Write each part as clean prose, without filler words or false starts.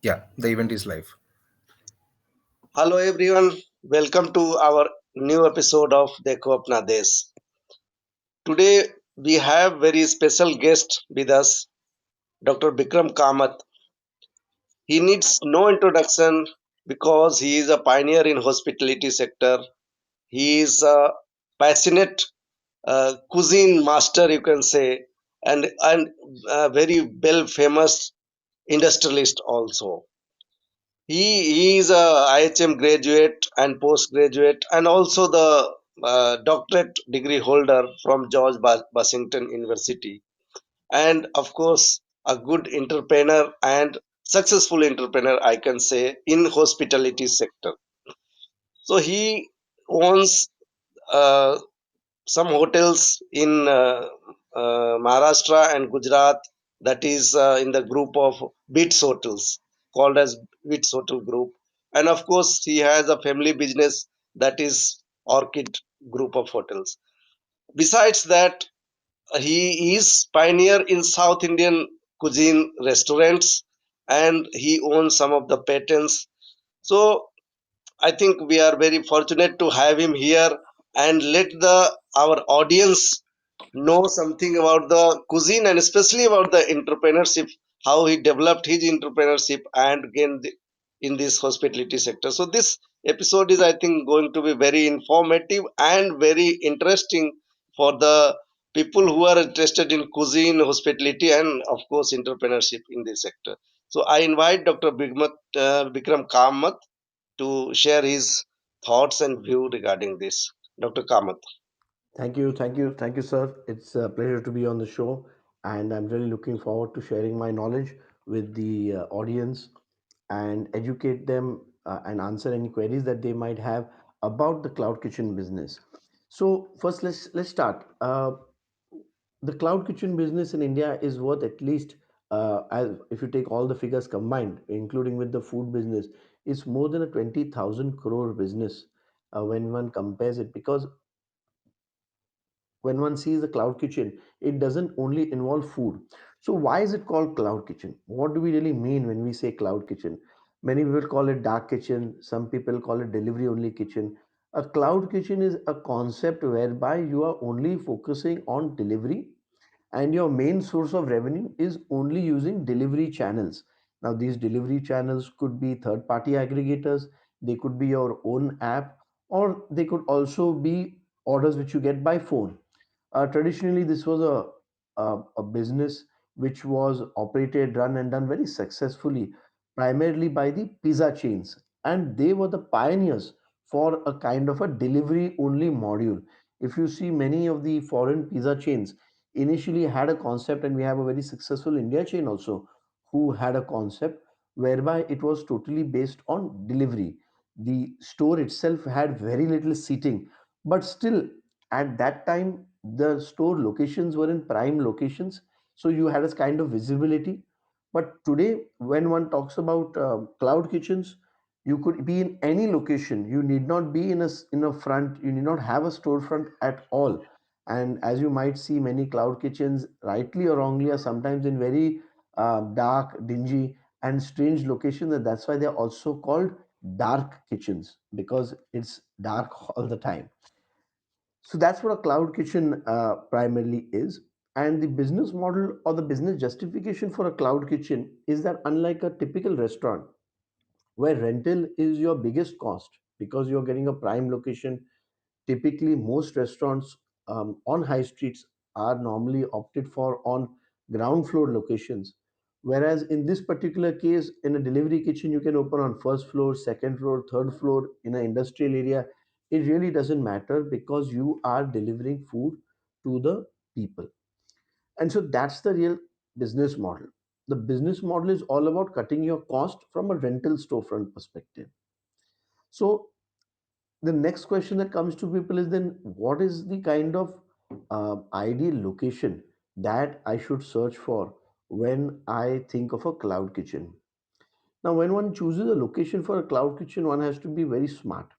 Yeah, the event is live. Hello everyone, welcome to our new episode of Dekho Apna Desh. Today we have very special guest with us, Dr. Bikram Kamath. He needs no introduction because he is a pioneer in hospitality sector. He is a passionate cuisine master, you can say, and a very well famous industrialist also. He is a IHM graduate and postgraduate, and also the doctorate degree holder from George Washington University, and of course a good entrepreneur and successful entrepreneur, I can say, in hospitality sector. So he owns uh, some hotels in Maharashtra and Gujarat, that is in the group of Bits Hotels, called as Bits Hotel Group. And of course, he has a family business that is Orchid Group of Hotels. Besides that, he is pioneer in South Indian cuisine restaurants, and he owns some of the patents. So I think we are very fortunate to have him here and let the our audience know something about the cuisine and especially about the entrepreneurship, how he developed his entrepreneurship and gained in this hospitality sector. So this episode is, I think, going to be very informative and very interesting for the people who are interested in cuisine, hospitality, and of course entrepreneurship in this sector. So I invite Dr. Bikram Kamath to share his thoughts and view regarding this. Dr. Kamath. Thank you, sir. It's a pleasure to be on the show, and I'm really looking forward to sharing my knowledge with the audience and educate them and answer any queries that they might have about the cloud kitchen business. So first, let's start. The cloud kitchen business in India is worth at least, as if you take all the figures combined, including with the food business, is more than a 20,000 crore business when one compares it, because when one sees the cloud kitchen, it doesn't only involve food. So, why is it called cloud kitchen? What do we really mean when we say cloud kitchen? Many people call it dark kitchen, some people call it delivery only kitchen. A cloud kitchen is a concept whereby you are only focusing on delivery and your main source of revenue is only using delivery channels. Now, these delivery channels could be third party aggregators, they could be your own app, or they could also be orders which you get by phone. Traditionally, this was a business which was operated, run, and done very successfully, primarily by the pizza chains. And they were the pioneers for a kind of a delivery only module. If you see many of the foreign pizza chains, initially had a concept, and we have a very successful India chain also who had a concept whereby it was totally based on delivery. The store itself had very little seating, but still at that time the store locations were in prime locations, so you had a kind of visibility. But today when one talks about cloud kitchens, you could be in any location, you need not be in a front, you need not have a storefront at all. And as you might see, many cloud kitchens, rightly or wrongly, are sometimes in very dark, dingy, and strange locations, and that's why they're also called dark kitchens, because it's dark all the time. So that's what a cloud kitchen primarily is. And the business model or the business justification for a cloud kitchen is that, unlike a typical restaurant where rental is your biggest cost because you're getting a prime location, typically most restaurants on high streets are normally opted for on ground floor locations. Whereas in this particular case, in a delivery kitchen, you can open on first floor, second floor, third floor in an industrial area. It really doesn't matter because you are delivering food to the people. And so that's the real business model. The business model is all about cutting your cost from a rental storefront perspective. So the next question that comes to people is, then what is the kind of ideal location that I should search for when I think of a cloud kitchen? Now, when one chooses a location for a cloud kitchen, one has to be very smart.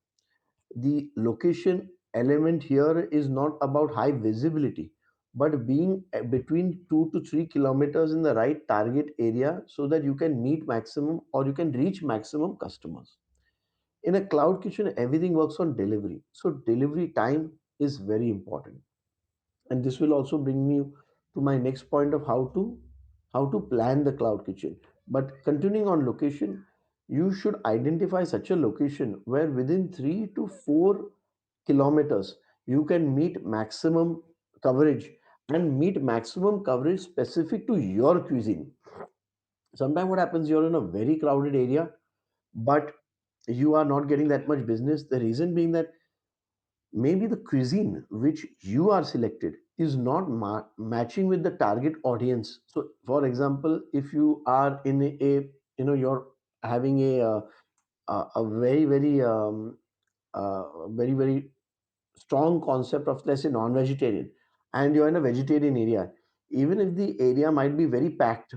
The location element here is not about high visibility but being between 2 to 3 kilometers in the right target area so that you can meet maximum or you can reach maximum customers. In a cloud kitchen, everything works on delivery. So delivery time is very important. And this will also bring me to my next point of how to plan the cloud kitchen. But continuing on location, you should identify such a location where within 3 to 4 kilometers you can meet maximum coverage, and meet maximum coverage specific to your cuisine. Sometimes what happens, you're in a very crowded area, but you are not getting that much business. The reason being that maybe the cuisine which you are selected is not matching with the target audience. So for example, if you are in you're having a very strong concept of, let's say, non-vegetarian, and you're in a vegetarian area, even if the area might be very packed,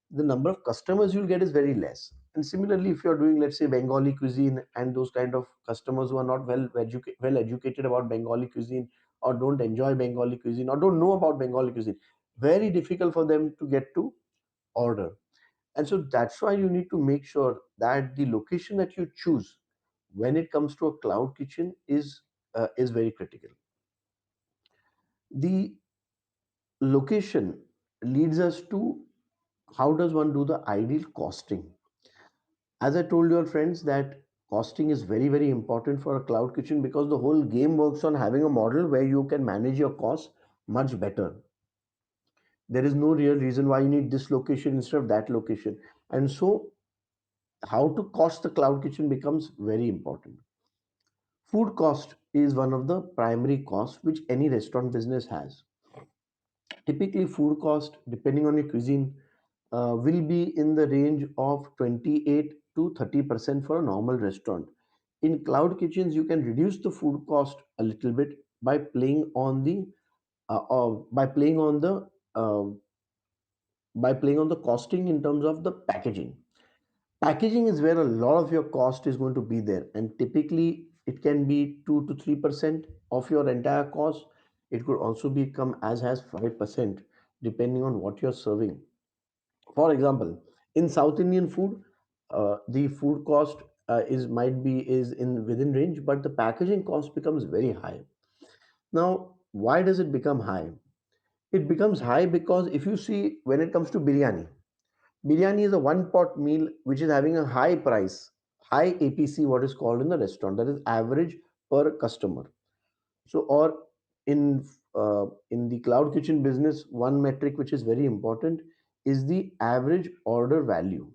the number of customers you'll get is very less. And similarly, if you're doing, let's say, Bengali cuisine, and those kind of customers who are not well educated about Bengali cuisine, or don't enjoy Bengali cuisine, or don't know about Bengali cuisine, very difficult for them to get to order. And so that's why you need to make sure that the location that you choose when it comes to a cloud kitchen is very critical. The location leads us to how does one do the ideal costing. As I told your friends that costing is very, very important for a cloud kitchen, because the whole game works on having a model where you can manage your costs much better. There is no real reason why you need this location instead of that location. And so how to cost the cloud kitchen becomes very important. Food cost is one of the primary costs which any restaurant business has. Typically, food cost, depending on your cuisine, will be in the range of 28 to 30% for a normal restaurant. In cloud kitchens, you can reduce the food cost a little bit by playing on the by playing on the uh, costing in terms of the packaging. Packaging is where a lot of your cost is going to be there, and typically it can be 2 to 3% of your entire cost. It could also become as high as 5% depending on what you're serving. For example, in South Indian food, the food cost is might be is in within range, but the packaging cost becomes very high. Now, why does it become high? It becomes high because if you see, when it comes to biryani, biryani is a one pot meal which is having a high price, high APC, what is called in the restaurant, that is average per customer. So, or in the cloud kitchen business, one metric which is very important is the average order value.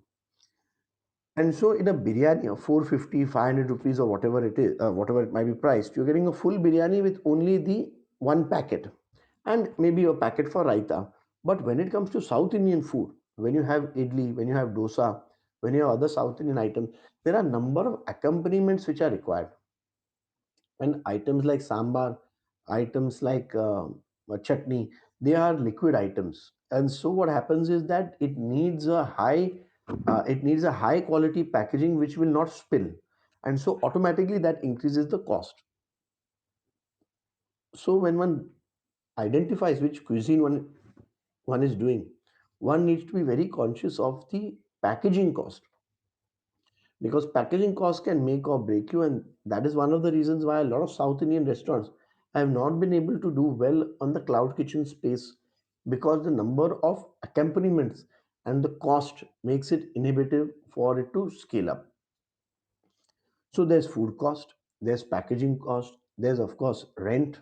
And so in a biryani of 450, 500 rupees, or whatever it is, whatever it might be priced, you're getting a full biryani with only the one packet and maybe a packet for raita. But when it comes to South Indian food, when you have idli, when you have dosa, when you have other South Indian items, there are a number of accompaniments which are required. And items like sambar, items like chutney, they are liquid items. And so what happens is that it needs a high quality packaging which will not spill, and so automatically that increases the cost. So when one identifies which cuisine one is doing, one needs to be very conscious of the packaging cost, because packaging costs can make or break you. And that is one of the reasons why a lot of South Indian restaurants have not been able to do well on the cloud kitchen space, because the number of accompaniments and the cost makes it inhibitive for it to scale up. So there's food cost, there's packaging cost, there's of course rent.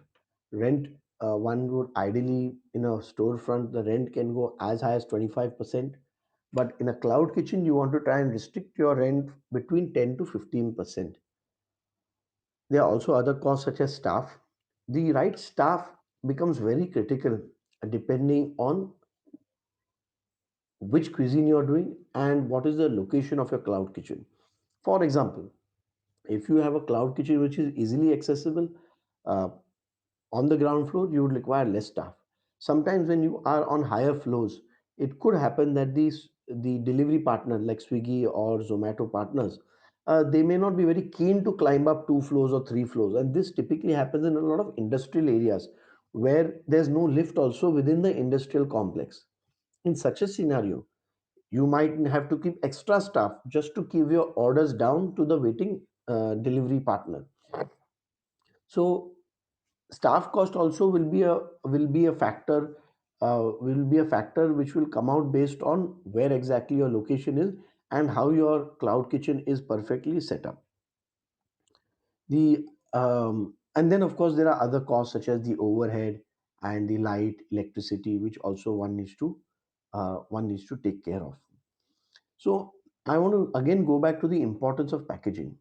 One would ideally, in a storefront, the rent can go as high as 25%. But in a cloud kitchen, you want to try and restrict your rent between 10 to 15%. There are also other costs such as staff. The right staff becomes very critical depending on which cuisine you're doing and what is the location of your cloud kitchen. For example, if you have a cloud kitchen which is easily accessible, uh, on the ground floor, you would require less staff. Sometimes when you are on higher floors, it could happen that the delivery partner like Swiggy or Zomato partners, they may not be very keen to climb up 2 floors or 3 floors, and this typically happens in a lot of industrial areas where there's no lift also within the industrial complex. In such a scenario, you might have to keep extra staff just to keep your orders down to the waiting delivery partner. So staff cost also will be a factor, which will come out based on where exactly your location is and how your cloud kitchen is perfectly set up. And then of course there are other costs such as the overhead and the light, electricity, which also one needs to take care of. So I want to again go back to the importance of packaging.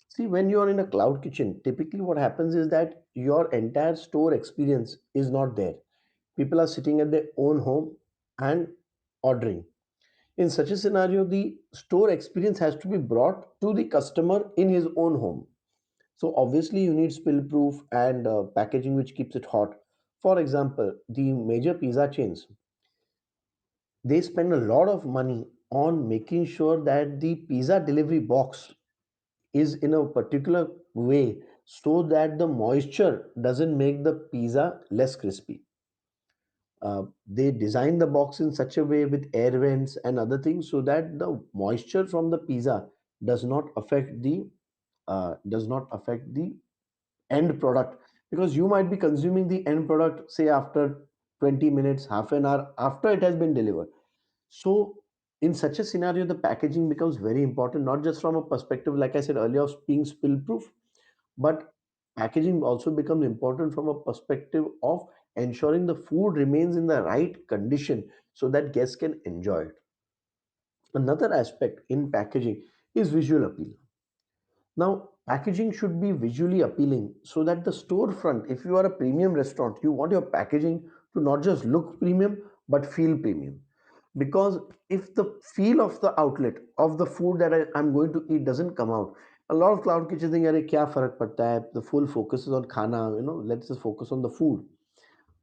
See, when you are in a cloud kitchen, typically what happens is that your entire store experience is not there. People are sitting at their own home and ordering. In such a scenario, the store experience has to be brought to the customer in his own home. So obviously, you need spill proof and packaging which keeps it hot. For example, the major pizza chains, they spend a lot of money on making sure that the pizza delivery box is in a particular way so that the moisture doesn't make the pizza less crispy. They design the box in such a way with air vents and other things so that the moisture from the pizza does not affect the end product, because you might be consuming the end product say after 20 minutes, half an hour after it has been delivered. So in such a scenario, the packaging becomes very important, not just from a perspective, like I said earlier, of being spill proof, but packaging also becomes important from a perspective of ensuring the food remains in the right condition so that guests can enjoy it. Another aspect in packaging is visual appeal. Now, packaging should be visually appealing so that the storefront, if you are a premium restaurant, you want your packaging to not just look premium but feel premium. Because if the feel of the outlet of the food that I'm going to eat doesn't come out, a lot of cloud kitchen think, "Arey, kya farak padta hai?" The full focus is on khana, let's just focus on the food.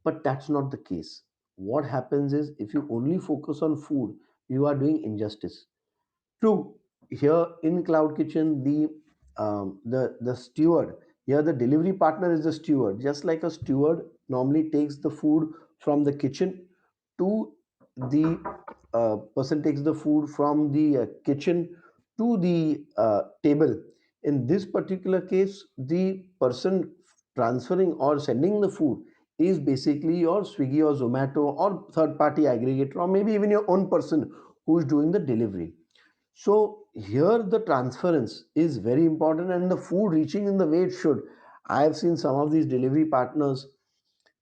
But that's not the case. What happens is if you only focus on food, you are doing injustice. True, here in Cloud Kitchen, the steward, here the delivery partner is the steward. Just like a steward normally takes the food from the kitchen to the person takes the food from the kitchen to the table. In this particular case, the person transferring or sending the food is basically your Swiggy or Zomato or third party aggregator, or maybe even your own person who is doing the delivery. So here the transference is very important and the food reaching in the way it should. I have seen some of these delivery partners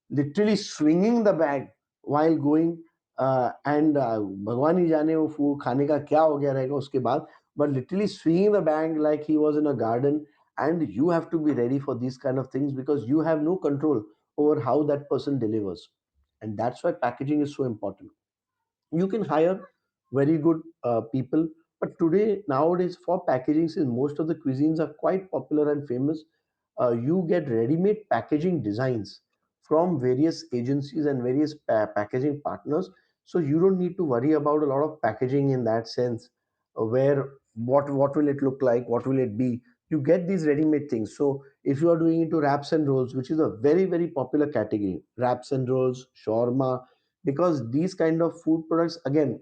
literally swinging the bag while going, and भगवान ही जाने वो food खाने का क्या हो गया रहेगा उसके बाद, but literally swinging the bag like he was in a garden. And you have to be ready for these kind of things because you have no control over how that person delivers, and that's why packaging is so important. You can hire very good people, but today nowadays for packaging, since most of the cuisines are quite popular and famous, you get ready-made packaging designs from various agencies and various packaging partners, so you don't need to worry about a lot of packaging in that sense, where what will it look like, what will it be. You get these ready-made things. So if you are doing into wraps and rolls, which is a very very popular category, wraps and rolls, shawarma, because these kind of food products, again,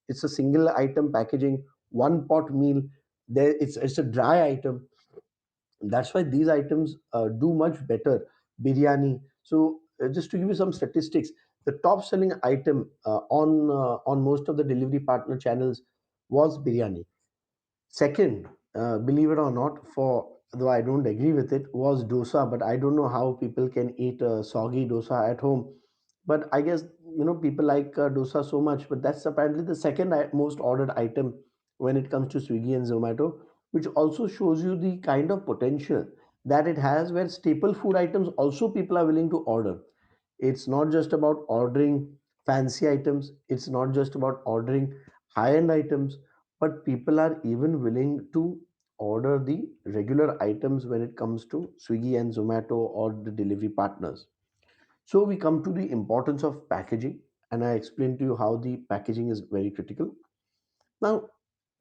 it's a single item packaging, one pot meal, there it's a dry item. That's why these items do much better. Biryani. So just to give you some statistics, the top selling item on most of the delivery partner channels was biryani. Second, believe it or not, for though I don't agree with it, was dosa. But I don't know how people can eat soggy dosa at home. But I guess people like dosa so much. But that's apparently the second most ordered item when it comes to Swiggy and Zomato, which also shows you the kind of potential that it has, where staple food items also people are willing to order. It's not just about ordering fancy items. It's not just about ordering high-end items, but people are even willing to order the regular items when it comes to Swiggy and Zomato or the delivery partners. So we come to the importance of packaging, and I explained to you how the packaging is very critical. Now,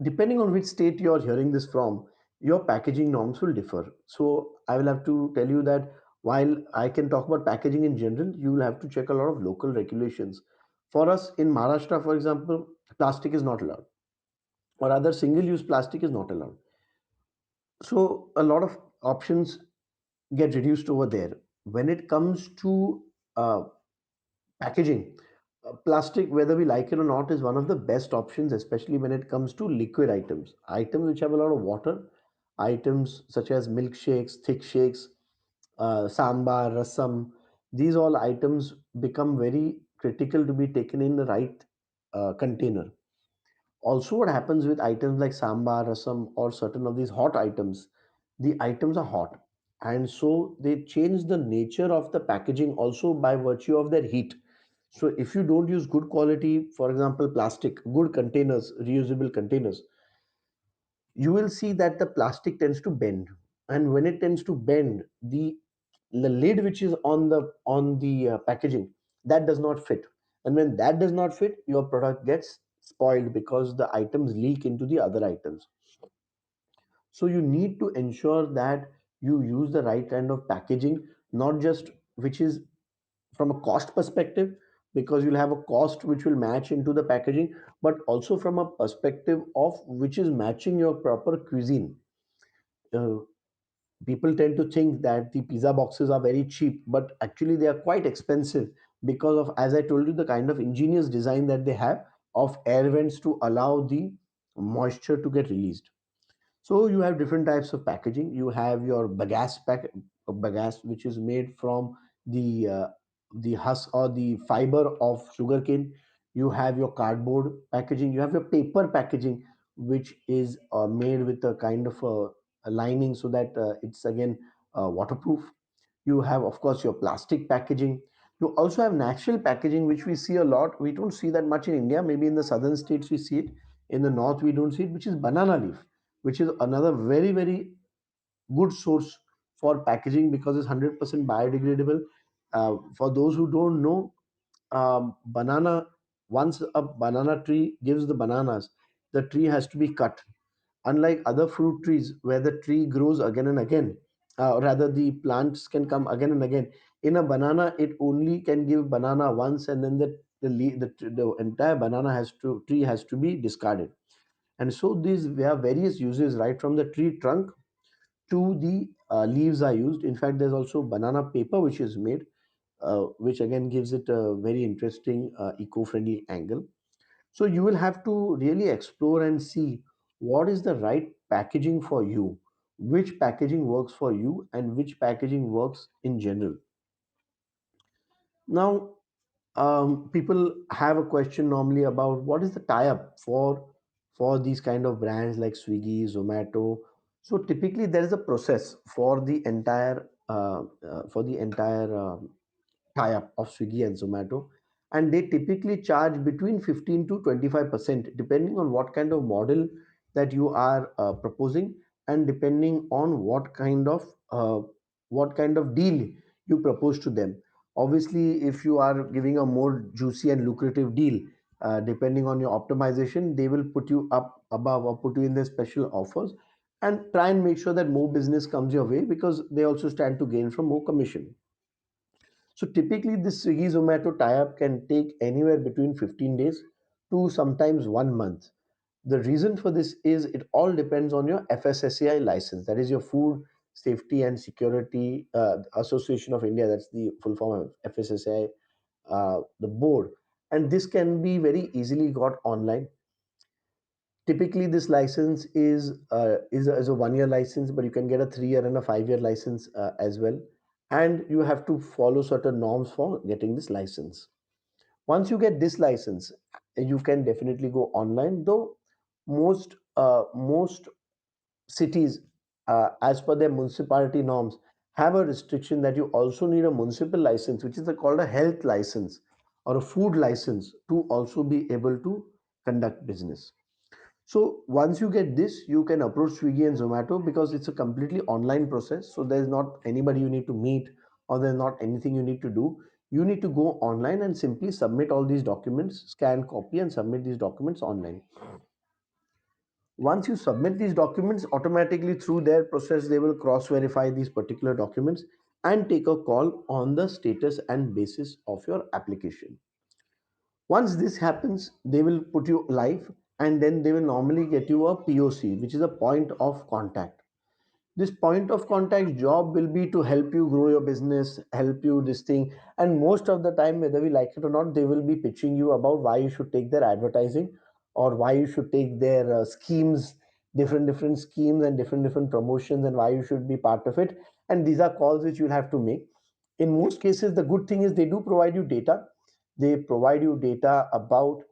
depending on which state you're hearing this from, your packaging norms will differ. So I will have to tell you that While I can talk about packaging in general, you will have to check a lot of local regulations. For us in Maharashtra, for example, plastic is not allowed, or other single use plastic is not allowed. So a lot of options get reduced over there. When it comes to uh, packaging, plastic, whether we like it or not, is one of the best options, especially when it comes to liquid items, items which have a lot of water, items such as milkshakes, thick shakes, sambar, rasam. These all items become very critical to be taken in the right container. Also, what happens with items like sambar, rasam, or certain of these hot items, the items are hot. And so they change the nature of the packaging also by virtue of their heat. So if you don't use good quality, for example, plastic, good containers, reusable containers, you will see that the plastic tends to bend. And when it tends to bend, the lid which is on the packaging, that does not fit. And when that does not fit, your product gets spoiled because the items leak into the other items. So you need to ensure that you use the right kind of packaging, not just which is from a cost perspective, because you'll have a cost which will match into the packaging, but also from a perspective of which is matching your proper cuisine. uh, People tend to think that the pizza boxes are very cheap, but actually they are quite expensive because of, as I told you, the kind of ingenious design that they have of air vents to allow the moisture to get released. So you have different types of packaging. You have your bagasse, which is made from the husk or the fiber of sugarcane. You have your cardboard packaging. You have your paper packaging, which is made with a kind of a lining so that it's again waterproof. You have, of course, your plastic packaging. You also have natural packaging, which we see a lot. We don't see that much in India. Maybe in the southern states we see it. In the north we don't see it, which is banana leaf, which is another very, very good source for packaging because it's 100% biodegradable. For those who don't know, banana, once a banana tree gives the bananas, the tree has to be cut. Unlike other fruit trees where the tree grows again and again, rather the plants can come again and again. In a banana, it only can give banana once, and then the entire banana has to tree has to be discarded. And so these we have various uses right from the tree trunk to the leaves are used. In fact, there's also banana paper which is made, which again gives it a very interesting eco-friendly angle. So you will have to really explore and see what is the right packaging for you, which packaging works for you, and which packaging works in general. Now, people have a question normally about what is the tie-up for these kind of brands like Swiggy, Zomato. So typically, there is a process for the entire tie-up of Swiggy and Zomato, and they typically charge between 15 to 25% depending on what kind of model that you are proposing, and depending on what kind of deal you propose to them. Obviously, if you are giving a more juicy and lucrative deal, depending on your optimization, they will put you up above or put you in their special offers and try and make sure that more business comes your way because they also stand to gain from more commission. So typically, this Swiggy Zomato tie-up can take anywhere between 15 days to sometimes 1 month. The reason for this is it all depends on your FSSAI license, that is your Food Safety and Security Association of India. That's the full form of FSSAI, the board, and this can be very easily got online. Typically, this license is a 1 year license, but you can get a 3 year and a 5 year license as well. And you have to follow certain norms for getting this license. Once you get this license, you can definitely go online. Though most cities, as per their municipality norms, have a restriction that you also need a municipal license, which is called a health license or a food license to also be able to conduct business. So once you get this, you can approach Swiggy and Zomato because it's a completely online process. So there's not anybody you need to meet, or there's not anything you need to do. You need to go online and simply submit all these documents, scan, copy, and submit these documents online. Once you submit these documents, automatically through their process, they will cross verify these particular documents. and take a call on the status and basis of your application. Once this happens, they will put you live, and then they will normally get you a POC, which is a point of contact. This point of contact job will be to help you grow your business, help you this thing. And most of the time, whether we like it or not, they will be pitching you about why you should take their advertising, or why you should take their schemes, different schemes and different promotions, and why you should be part of it. And these are calls which you'll have to make. In most cases, the good thing is they do provide you data. They provide you data about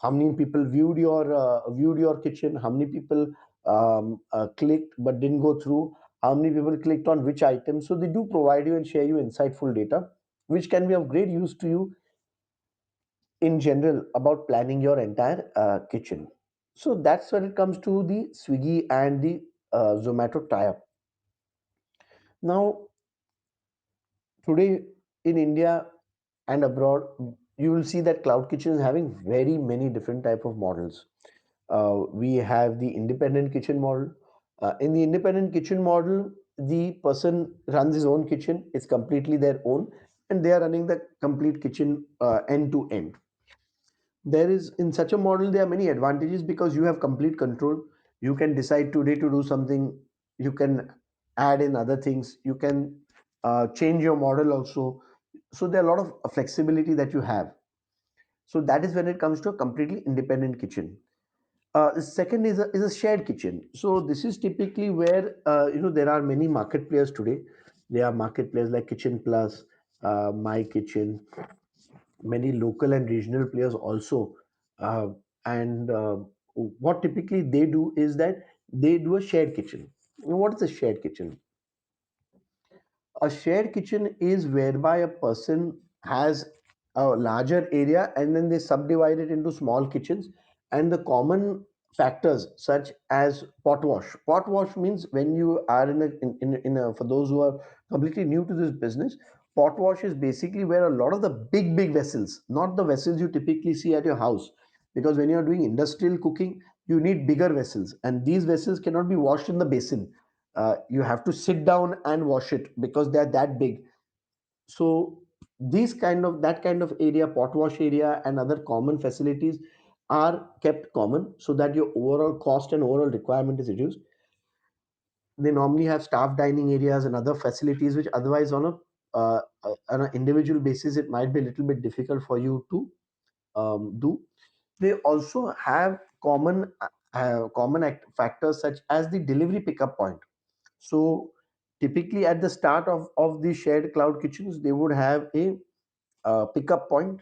how many people viewed your kitchen, how many people clicked but didn't go through, how many people clicked on which item. So they do provide you and share you insightful data, which can be of great use to you in general about planning your entire kitchen. So that's when it comes to the Swiggy and the Zomato tie-up. Now, today in India and abroad, you will see that cloud kitchen is having very many different type of models. We have the independent kitchen model. In the independent kitchen model, the person runs his own kitchen. It's completely their own, and they are running the complete kitchen end to end. There is, in such a model, there are many advantages because you have complete control. You can decide today to do something. You can add in other things. You can change your model also. So there are a lot of flexibility that you have. So that is when it comes to a completely independent kitchen. The second is a shared kitchen. So this is typically where there are many market players today. There are market players like Kitchen Plus, My Kitchen, many local and regional players also. Uh, and what typically they do is that they do a shared kitchen. What is a shared kitchen? A shared kitchen is whereby a person has a larger area and then they subdivide it into small kitchens, and the common factors such as pot wash means when you are in a for those who are completely new to this business, pot wash is basically where a lot of the big vessels, not the vessels you typically see at your house, because when you are doing industrial cooking, you need bigger vessels, and these vessels cannot be washed in the basin. You have to sit down and wash it because they're that big. So these kind of that kind of area, pot wash area and other common facilities are kept common so that your overall cost and overall requirement is reduced. They normally have staff dining areas and other facilities which otherwise on an individual basis it might be a little bit difficult for you to do. They also have factors such as the delivery pickup point. So typically at the start of the shared cloud kitchens, they would have a pickup point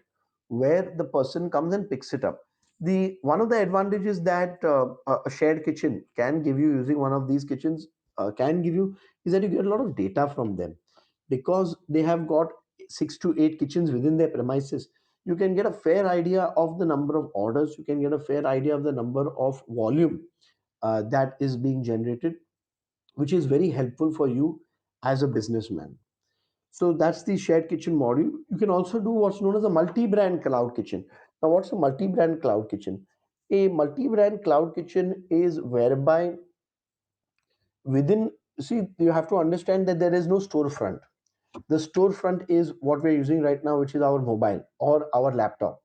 where the person comes and picks it up. The one of the advantages that a shared kitchen can give you, using one of these kitchens can give you, is that you get a lot of data from them, because they have got 6 to 8 kitchens within their premises. You can get a fair idea of the number of orders, you can get a fair idea of the number of volume that is being generated, which is very helpful for you as a businessman. So that's the shared kitchen module. You can also do what's known as a multi-brand cloud kitchen. Now, what's a multi-brand cloud kitchen? A multi-brand cloud kitchen is whereby within, see, you have to understand that there is no storefront. The storefront is what we're using right now, which is our mobile or our laptop.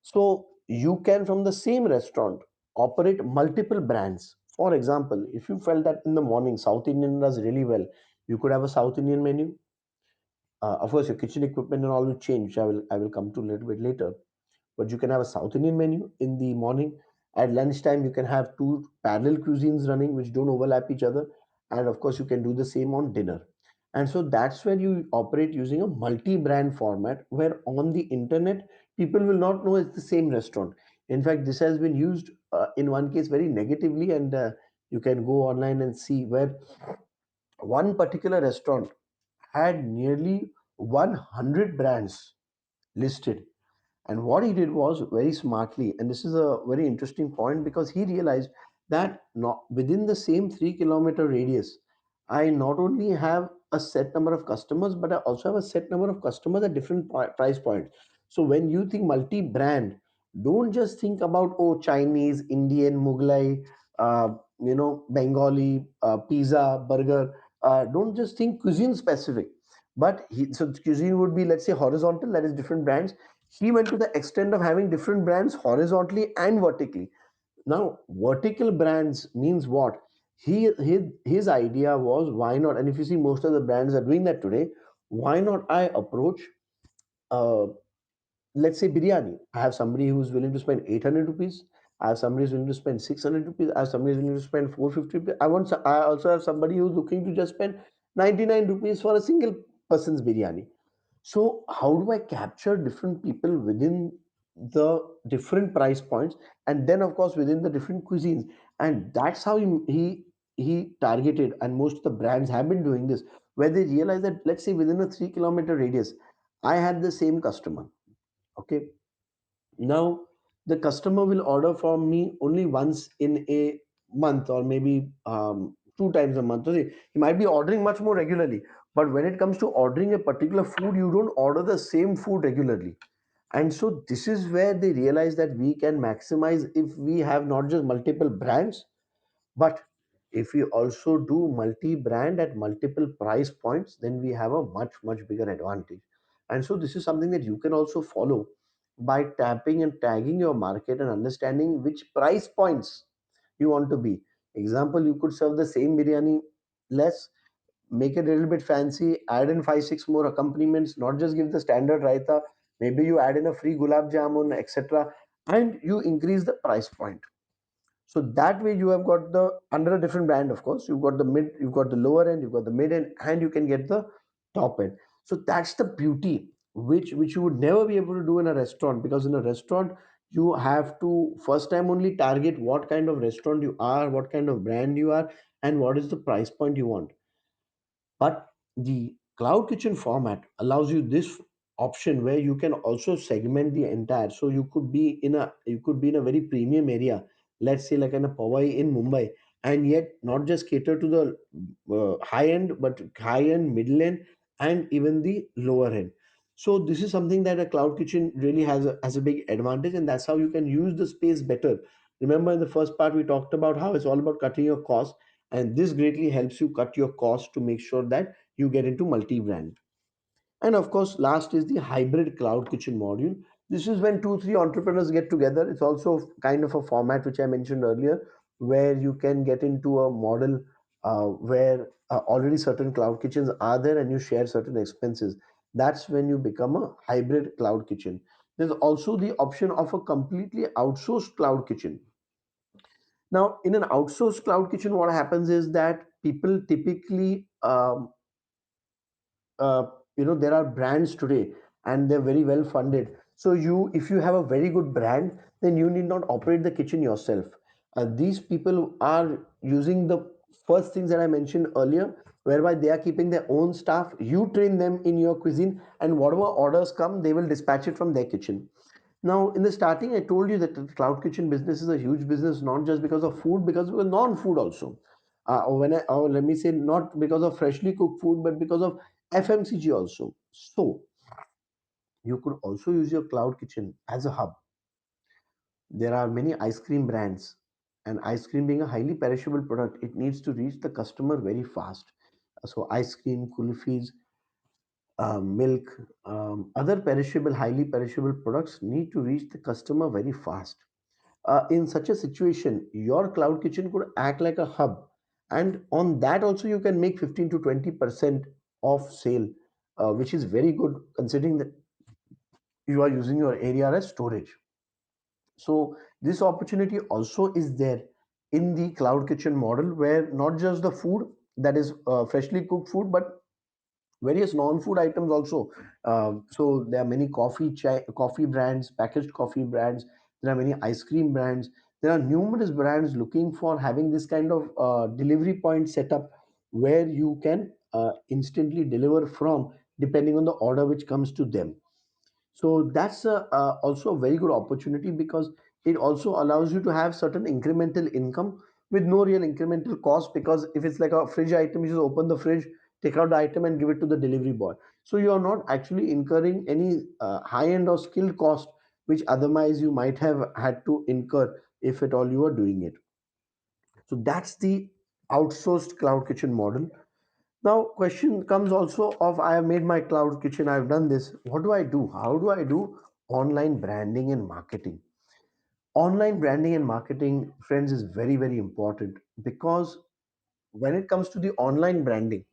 So you can, from the same restaurant, operate multiple brands. For example, if you felt that in the morning South Indian does really well, you could have a South Indian menu. Of course, your kitchen equipment and all will change. I will come to a little bit later. But you can have a South Indian menu in the morning. At lunchtime, you can have two parallel cuisines running which don't overlap each other. And of course, you can do the same on dinner. And so that's where you operate using a multi-brand format where on the internet, people will not know it's the same restaurant. In fact, this has been used in one case very negatively, and you can go online and see where one particular restaurant had nearly 100 brands listed. And what he did was very smartly, and this is a very interesting point, because he realized that not within the same 3 kilometer radius, I not only have a set number of customers, but I also have a set number of customers at different price points. So when you think multi-brand, don't just think about, oh, Chinese, Indian, Mughlai, Bengali, pizza, burger. Don't just think cuisine specific, but so cuisine would be, let's say, horizontal, that is different brands. He went to the extent of having different brands horizontally and vertically. Now, vertical brands means what? His idea was, why not? And if you see, most of the brands are doing that today. Why not I approach, uh, let's say, biryani? I have somebody who's willing to spend 800 rupees. I have somebody who's willing to spend 600 rupees. I have somebody who's willing to spend 450 rupees. I also have somebody who's looking to just spend 99 rupees for a single person's biryani. So how do I capture different people within the different price points, and then of course within the different cuisines? And that's how he targeted, and most of the brands have been doing this, where they realize that, let's say, within a 3 kilometer radius, I had the same customer. Okay, now the customer will order from me only once in a month, or maybe 2 times a month. So he might be ordering much more regularly, but when it comes to ordering a particular food, you don't order the same food regularly. And so this is where they realize that we can maximize if we have not just multiple brands, but if we also do multi-brand at multiple price points, then we have a much, much bigger advantage. And so this is something that you can also follow by tapping and tagging your market and understanding which price points you want to be. Example, you could serve the same biryani less, make it a little bit fancy, add in 5, 6 more accompaniments, not just give the standard raita, maybe you add in a free gulab jamun, etc. And you increase the price point. So that way you have got the, under a different brand, of course, you've got the mid, you've got the lower end, you've got the mid end, and you can get the top end. So that's the beauty, which you would never be able to do in a restaurant, because in a restaurant you have to first time only target what kind of restaurant you are, what kind of brand you are, and what is the price point you want. But the cloud kitchen format allows you this option where you can also segment the entire. So you could be in a very premium area, let's say like in a Powai in Mumbai, and yet not just cater to the high end, but high end, middle end, and even the lower end. So this is something that a cloud kitchen really has a big advantage, and that's how you can use the space better. Remember, in the first part we talked about how it's all about cutting your cost, and this greatly helps you cut your cost to make sure that you get into multi-brand. And of course, last is the hybrid cloud kitchen module. This is when 2 3 entrepreneurs get together. It's also kind of a format which I mentioned earlier, where you can get into a model where already certain cloud kitchens are there and you share certain expenses. That's when you become a hybrid cloud kitchen. There's also the option of a completely outsourced cloud kitchen. Now, in an outsourced cloud kitchen, what happens is that people typically, uh, there are brands today, and they're very well funded. So if you have a very good brand, then you need not operate the kitchen yourself. These people are using the first things that I mentioned earlier, whereby they are keeping their own staff. You train them in your cuisine, and whatever orders come, they will dispatch it from their kitchen. Now, in the starting, I told you that the cloud kitchen business is a huge business, not just because of food, because of non-food also. Or let me say, not because of freshly cooked food, but because of FMCG also. So you could also use your cloud kitchen as a hub. There are many ice cream brands, and ice cream being a highly perishable product, it needs to reach the customer very fast. So ice cream, kulfis, milk, other perishable, highly perishable products need to reach the customer very fast. In such a situation, your cloud kitchen could act like a hub, and on that also you can make 15 to 20% of sale, which is very good considering that you are using your area as storage. So this opportunity also is there in the cloud kitchen model, where not just the food, that is freshly cooked food, but various non-food items also. So there are many coffee brands, packaged coffee brands. There are many ice cream brands. There are numerous brands looking for having this kind of delivery point set up, where you can instantly deliver from, depending on the order which comes to them. So that's also a very good opportunity, because it also allows you to have certain incremental income with no real incremental cost. Because if it's like a fridge item, you just open the fridge, take out the item, and give it to the delivery boy. So you are not actually incurring any high end or skilled cost, which otherwise you might have had to incur if at all you are doing it. So that's the outsourced cloud kitchen model. Now, question comes also of I have made my cloud kitchen, I've done this. What do I do? How do I do online branding and marketing? Online branding and marketing, friends, is very, very important because when it comes to the online branding,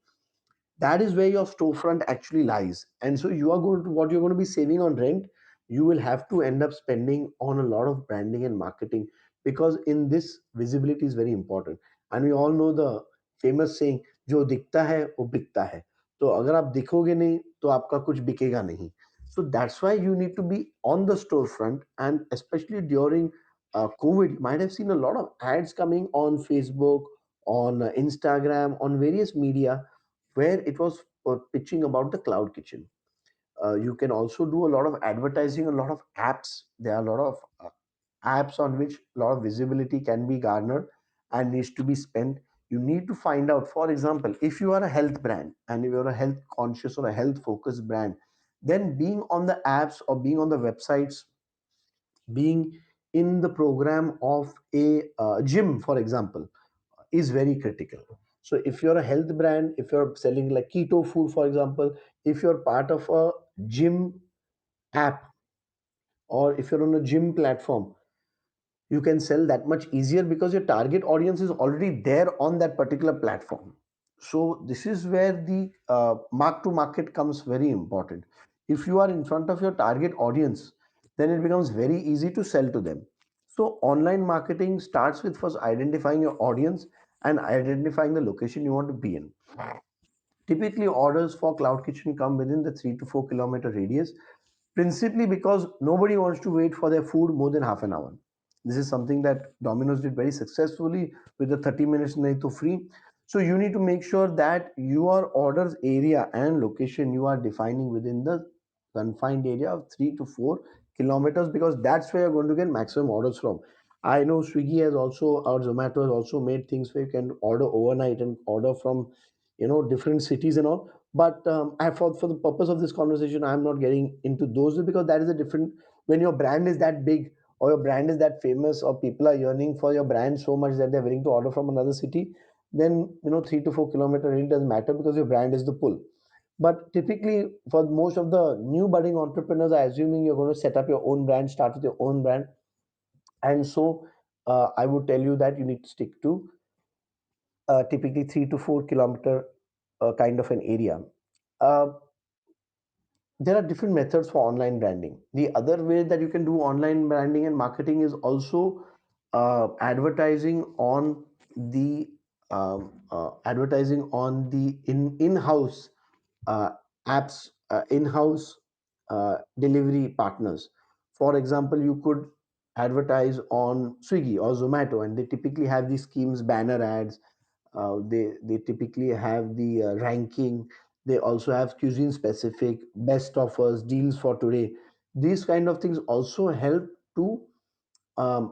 that is where your storefront actually lies. And so you are going to what you're going to be saving on rent, you will have to end up spending on a lot of branding and marketing, because in this visibility is very important. And we all know the famous saying, जो दिखता है वो बिकता है. तो अगर आप दिखोगे नहीं तो आपका कुछ बिकेगा नहीं. So that's why you need to be on the storefront. And especially during COVID, you might have seen a lot of ads coming on Facebook, on Instagram, on various media, where it was pitching about the cloud kitchen. You can also do a lot of advertising, a lot of apps. There are a lot of apps on which a lot of visibility can be garnered and needs to be spent. You need to find out, for example, if you are a health brand and if you're a health conscious or a health focused brand, then being on the apps or being on the websites, being in the program of a gym, for example, is very critical. So if you're a health brand, if you're selling like keto food, for example, if you're part of a gym app, or if you're on a gym platform, you can sell that much easier because your target audience is already there on that particular platform. So this is where the mark to market comes very important. If you are in front of your target audience, then it becomes very easy to sell to them. So online marketing starts with first identifying your audience and identifying the location you want to be in. Typically, orders for Cloud Kitchen come within the 3 to 4 kilometer radius, principally because nobody wants to wait for their food more than half an hour. This is something that Domino's did very successfully with the 30 minutes nahi to free. So you need to make sure that your orders area and location you are defining within the confined area of 3 to 4 kilometers, because that's where you're going to get maximum orders from. I know Swiggy has also, or Zomato has also made things where you can order overnight and order from different cities and all. But for the purpose of this conversation, I'm not getting into those, because that is a different. When your brand is that big, or your brand is that famous, or people are yearning for your brand so much that they're willing to order from another city, then 3 to 4 kilometer really doesn't matter, because your brand is the pull. But typically, for most of the new budding entrepreneurs, are assuming you're going to set up your own brand, start with your own brand. And so I would tell you that you need to stick to typically 3 to 4 kilometer kind of an area. Uh, there are different methods for online branding. The other way that you can do online branding and marketing is also advertising on the in-house uh, apps, in-house delivery partners. For example, you could advertise on Swiggy or Zomato, and they typically have these schemes, banner ads. They typically have the ranking. They also have cuisine specific best offers, deals for today. These kind of things also help to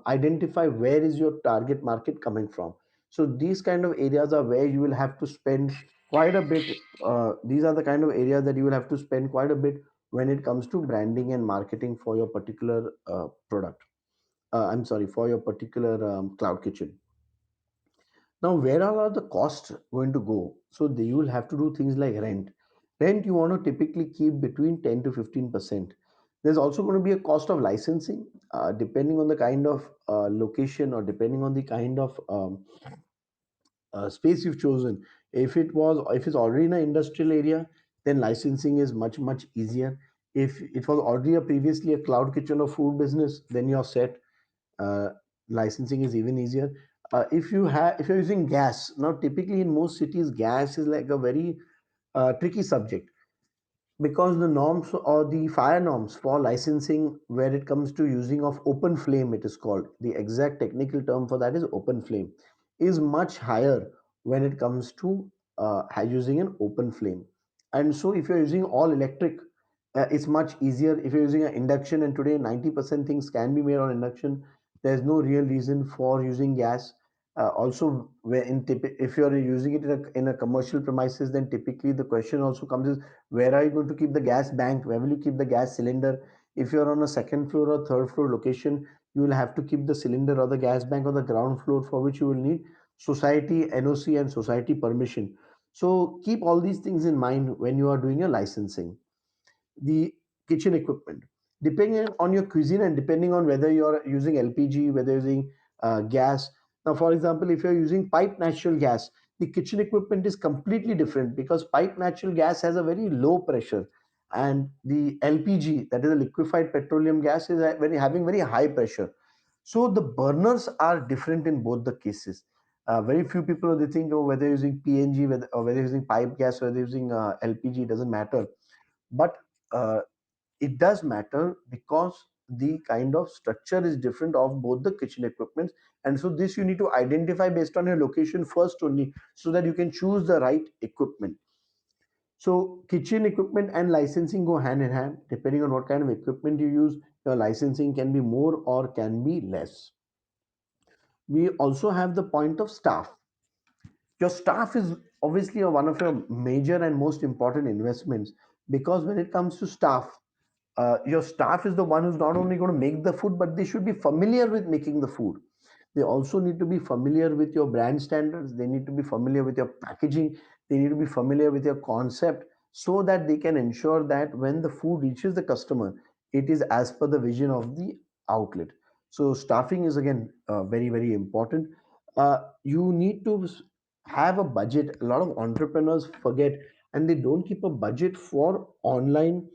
identify where is your target market coming from. So these kind of areas are where you will have to spend quite a bit. These are the kind of areas that you will have to spend quite a bit when it comes to branding and marketing for your particular product. I'm sorry, for your particular cloud kitchen. Now, where are the costs going to go? So you will have to do things like rent. Rent you want to typically keep between 10 to 15%. There's also going to be a cost of licensing, depending on the kind of location, or depending on the kind of space you've chosen. If it's already in an industrial area, then licensing is much easier. If it was already previously a cloud kitchen or food business, then you're set. uh, Licensing is even easier. If you're using gas now, typically in most cities, gas is like a very tricky subject, because the norms or the fire norms for licensing, where it comes to using of open flame, it is called, the exact technical term for that is open flame, is much higher when it comes to using an open flame. And so if you're using all electric, it's much easier. If you're using an induction, and today 90% things can be made on induction, there's no real reason for using gas. Also, if you're using it in a commercial premises, then typically the question also comes is, where are you going to keep the gas bank? Where will you keep the gas cylinder? If you're on a second floor or third floor location, you will have to keep the cylinder or the gas bank on the ground floor, for which you will need society NOC and society permission. So keep all these things in mind when you are doing your licensing. The kitchen equipment, depending on your cuisine and depending on whether you're using LPG, whether you're using gas. Now, for example, if you're using pipe natural gas, the kitchen equipment is completely different because pipe natural gas has a very low pressure, and the LPG, that is a liquefied petroleum gas, is having very high pressure. So the burners are different in both the cases. Very few people, they think, oh, whether you're using PNG, whether you're using pipe gas, whether you're using LPG, doesn't matter. But uh, it does matter because the kind of structure is different of both the kitchen equipments, and so this you need to identify based on your location first only, so that you can choose the right equipment. So kitchen equipment and licensing go hand in hand. Depending on what kind of equipment you use, your licensing can be more or can be less. We also have the point of staff. Your staff is obviously one of your major and most important investments, because when it comes to staff, your staff is the one who's not only going to make the food, but they should be familiar with making the food. They also need to be familiar with your brand standards. They need to be familiar with your packaging. They need to be familiar with your concept, so that they can ensure that when the food reaches the customer, it is as per the vision of the outlet. So staffing is again very, very important. You need to have a budget. A lot of entrepreneurs forget, and they don't keep a budget for online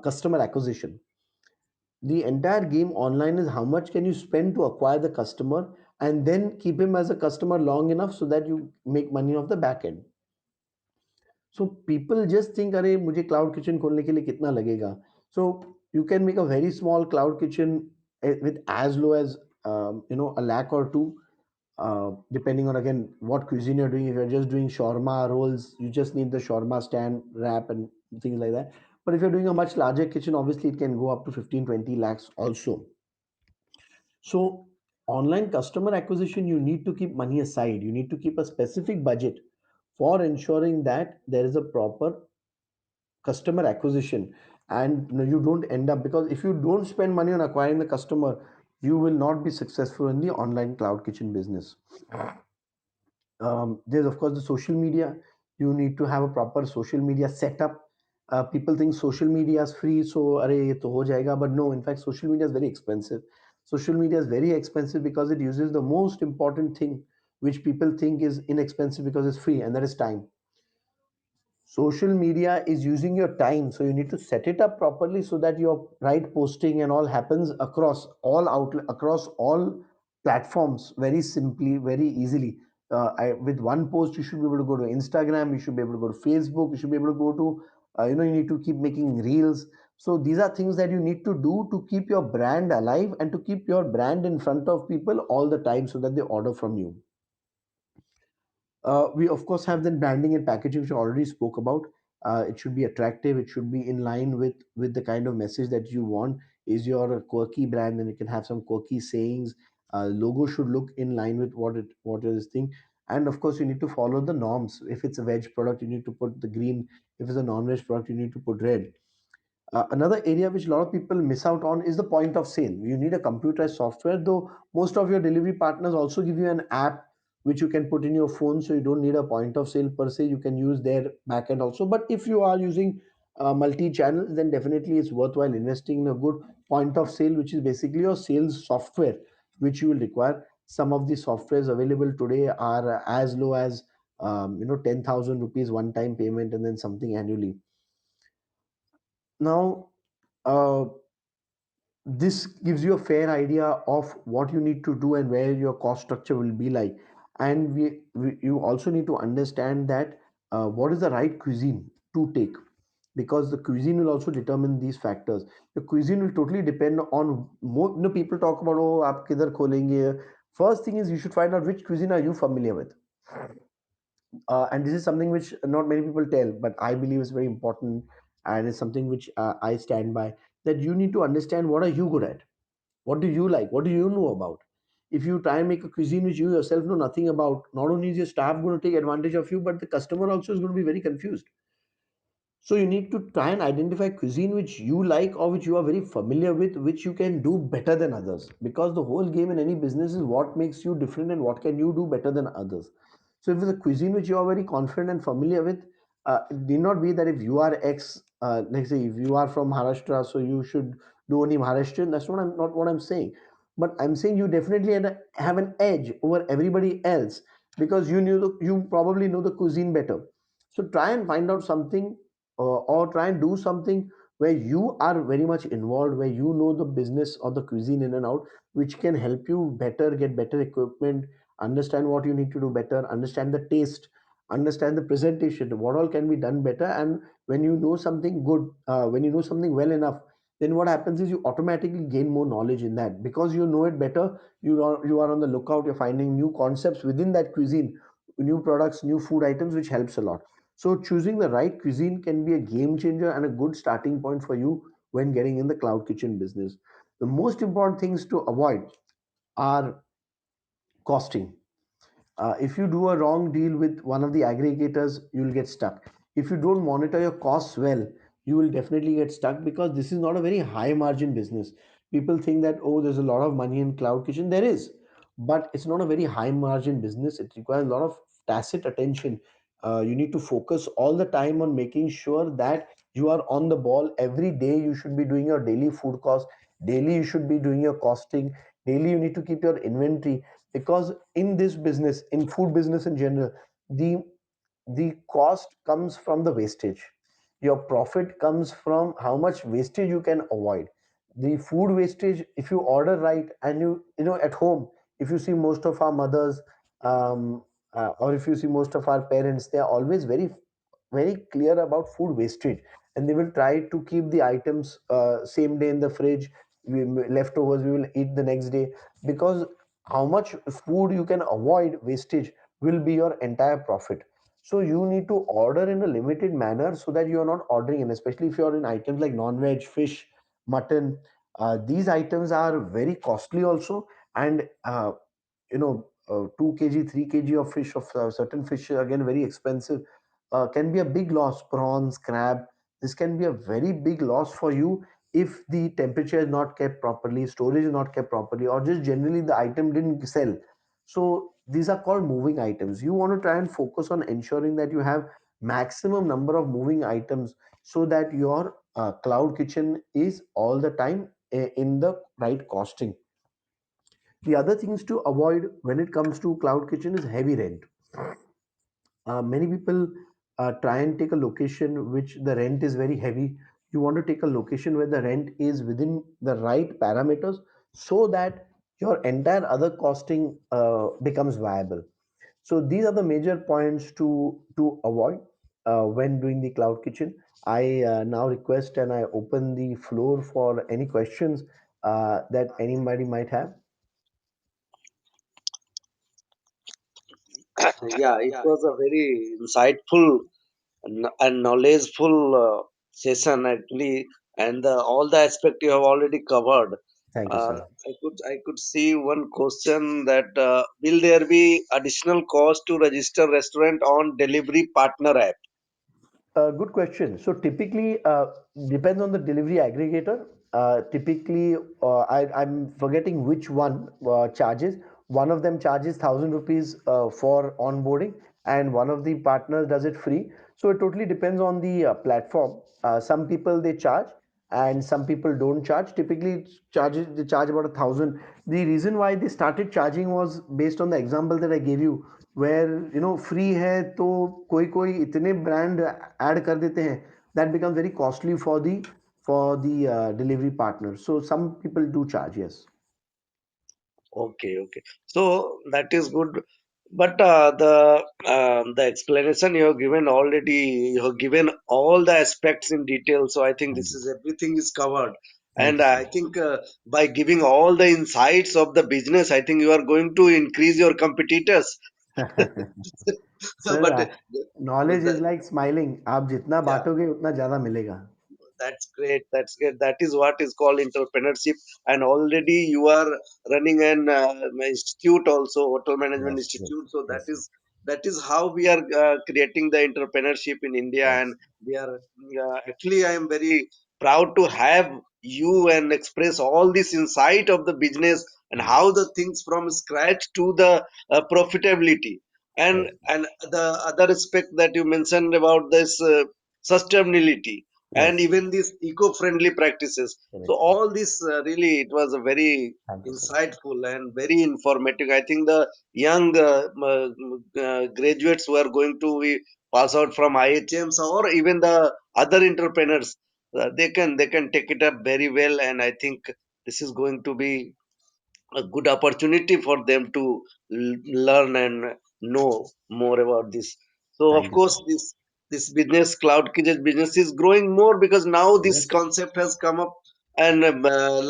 customer acquisition. The entire game online is how much can you spend to acquire the customer, and then keep him as a customer long enough so that you make money off the back end. So people just think, अरे मुझे cloud kitchen खोलने के लिए कितना लगेगा. So you can make a very small cloud kitchen with as low as a lakh or two, depending on again what cuisine you're doing. If you're just doing shawarma rolls, you just need the shawarma stand, wrap, and things like that. But if you're doing a much larger kitchen, obviously it can go up to 15-20 lakhs also. So online customer acquisition, you need to keep money aside. You need to keep a specific budget for ensuring that there is a proper customer acquisition, and you don't end up, because if you don't spend money on acquiring the customer, you will not be successful in the online cloud kitchen business. There's of course the social media. You need to have a proper social media setup. People think social media is free, so अरे ये तो हो जाएगा, but no, in fact social media is very expensive. Social media is very expensive because it uses the most important thing which people think is inexpensive because it's free, and that is time. Social media is using your time, so you need to set it up properly so that your right posting and all happens across all outlet, across all platforms, very simply, very easily. With one post you should be able to go to Instagram, you should be able to go to Facebook, you should be able to go to you need to keep making reels. So these are things that you need to do to keep your brand alive and to keep your brand in front of people all the time so that they order from you. We of course have then branding and packaging, which I already spoke about. It should be attractive. It should be in line with the kind of message that you want. Is your a quirky brand, then it can have some quirky sayings. Logo should look in line with what is this thing. And of course, you need to follow the norms. If it's a veg product, you need to put the green. If it's a non-veg product, you need to put red. Another area which a lot of people miss out on is the point of sale. You need a computerized software, though most of your delivery partners also give you an app which you can put in your phone, so you don't need a point of sale per se. You can use their backend also. But if you are using multi-channels, then definitely it's worthwhile investing in a good point of sale, which is basically your sales software, which you will require. Some of the softwares available today are as low as 10,000 rupees one-time payment and then something annually. Now, uh, this gives you a fair idea of what you need to do and where your cost structure will be like. And you also need to understand that what is the right cuisine to take, because the cuisine will also determine these factors. The cuisine will totally depend on more. People talk about, oh aap kidhar kholenge. First thing is you should find out which cuisine are you familiar with. And this is something which not many people tell, but I believe is very important, and it's something which I stand by, that you need to understand what are you good at. What do you like? What do you know about? If you try and make a cuisine which you yourself know nothing about, not only is your staff going to take advantage of you, but the customer also is going to be very confused. So you need to try and identify cuisine which you like or which you are very familiar with, which you can do better than others. Because the whole game in any business is what makes you different and what can you do better than others. So if it's a cuisine which you are very confident and familiar with, it need not be that if you are let's say if you are from Maharashtra, so you should do only Maharashtrian. That's not what I'm saying. But I'm saying you definitely have an edge over everybody else because you probably know the cuisine better. So try and find out something, or try and do something where you are very much involved, where you know the business or the cuisine in and out, which can help you better get better equipment, understand what you need to do better, understand the taste, understand the presentation, what all can be done better. And when you know something good, when you know something well enough, then what happens is you automatically gain more knowledge in that because you know it better. You are on the lookout, you're finding new concepts within that cuisine, new products, new food items, which helps a lot. So choosing the right cuisine can be a game changer and a good starting point for you when getting in the cloud kitchen business. The most important things to avoid are costing. If you do a wrong deal with one of the aggregators, you'll get stuck. If you don't monitor your costs well, you will definitely get stuck because this is not a very high margin business. People think that, oh, there's a lot of money in cloud kitchen. There is, but it's not a very high margin business. It requires a lot of tacit attention. You need to focus all the time on making sure that you are on the ball every day. You should be doing your daily food cost. Daily, you should be doing your costing. Daily, you need to keep your inventory because in this business, in food business in general, the the cost comes from the wastage. Your profit comes from how much wastage you can avoid. The food wastage, if you order right, and you know at home, if you see most of our mothers, or if you see most of our parents, they are always very clear about food wastage, and they will try to keep the items same day in the fridge. Leftovers we will eat the next day, because how much food you can avoid wastage will be your entire profit. So you need to order in a limited manner so that you are not ordering, and especially if you are in items like non-veg, fish, mutton. These items are very costly also, and 2 kg, 3 kg of fish, of certain fish, again very expensive, can be a big loss. Prawns, crab, this can be a very big loss for you if the temperature is not kept properly, storage is not kept properly, or just generally the item didn't sell. So these are called moving items. You want to try and focus on ensuring that you have maximum number of moving items so that your cloud kitchen is all the time in the right costing. The other things to avoid when it comes to cloud kitchen is heavy rent. Many people try and take a location which the rent is very heavy. You want to take a location where the rent is within the right parameters so that your entire other costing becomes viable. So these are the major points to avoid when doing the cloud kitchen. I now request and I open the floor for any questions that anybody might have. Yeah, it was a very insightful and knowledgeful session actually, and all the aspect you have already covered. Thank you, sir. I could see one question that will there be additional cost to register restaurant on delivery partner app? Good question. So typically, depends on the delivery aggregator. Typically, I'm forgetting which one charges. One of them charges 1,000 rupees for onboarding, and one of the partners does it free. So it totally depends on the platform. Some people they charge, and some people don't charge. Typically, they charge about 1,000. The reason why they started charging was based on the example that I gave you, where free है तो कोई कोई इतने brand add कर देते हैं that becomes very costly for the delivery partner. So some people do charge, yes. Okay, okay. So that is good. But the explanation you have given already, you have given all the aspects in detail. So I think Thank this you. is everything is covered. Thank And you, I sir. think by giving all the insights of the business, I think you are going to increase your competitors. Sir, But knowledge is the, like smiling. आप जितना yeah. बांटोगे उतना ज्यादा मिलेगा. That's great. That's great. That is what is called entrepreneurship. And already you are running an institute also, hotel management Yes, yes, institute. So that yes, sir. is how we are creating the entrepreneurship in India. And Yes, we are actually, I am very proud to have you and express all this insight of the business and yes, how the things from scratch to the profitability. Correct. and the other aspect that you mentioned about this sustainability and Yes. even these eco-friendly practices. So Correct, sir. all this really it was a very Thank you, sir. insightful and very informative. I think the young graduates who are going to be pass out from IHMs or even the other entrepreneurs, they can take it up very well, and I think this is going to be a good opportunity for them to learn and know more about this. So of Thank you, sir. course this business, cloud kitchen business, is growing more because now this Yes. concept has come up, and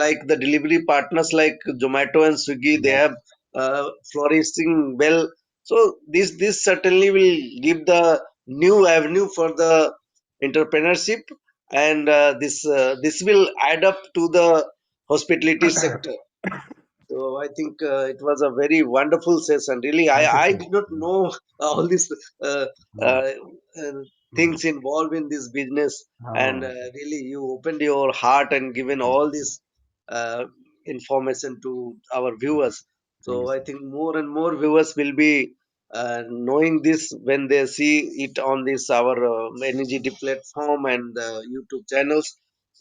like the delivery partners like Zomato and Swiggy, they Yes. have flourishing well. So this certainly will give the new avenue for the entrepreneurship, and this will add up to the hospitality sector. So I think it was a very wonderful session. Really, Thank you, I sir. did not Mm. know all these uh, Oh. uh, uh, Mm. things involved in this business, and Oh. really you opened your heart and given Thank you, all sir. this uh, information to our Thank you. viewers. Thank you, So I sir. think more and more viewers will be knowing this when they see it on this our NEGT platform and YouTube channels.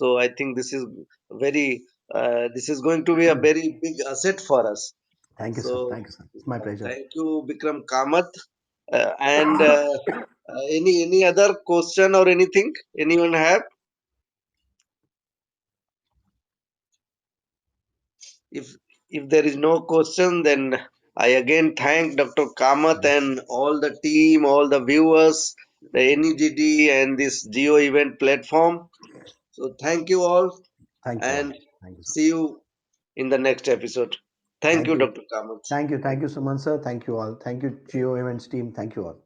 So I think very this is going to be a very big asset for us. Thank you, sir. So, Thank you, sir. It's my pleasure. thank you, Bikram Kamath. And any other question or anything anyone have? If there is no question, then I again thank Dr. Kamath Yes. and all the team, all the viewers, the NEGD and this Geo event platform. So thank you all, Thank you all. and Thank you, sir. see you in the next episode. Thank Thank you, you. Dr. Kamath. Thank you. Thank Thank you, Suman sir. Thank you all. Thank you, Geo Events team. Thank you all.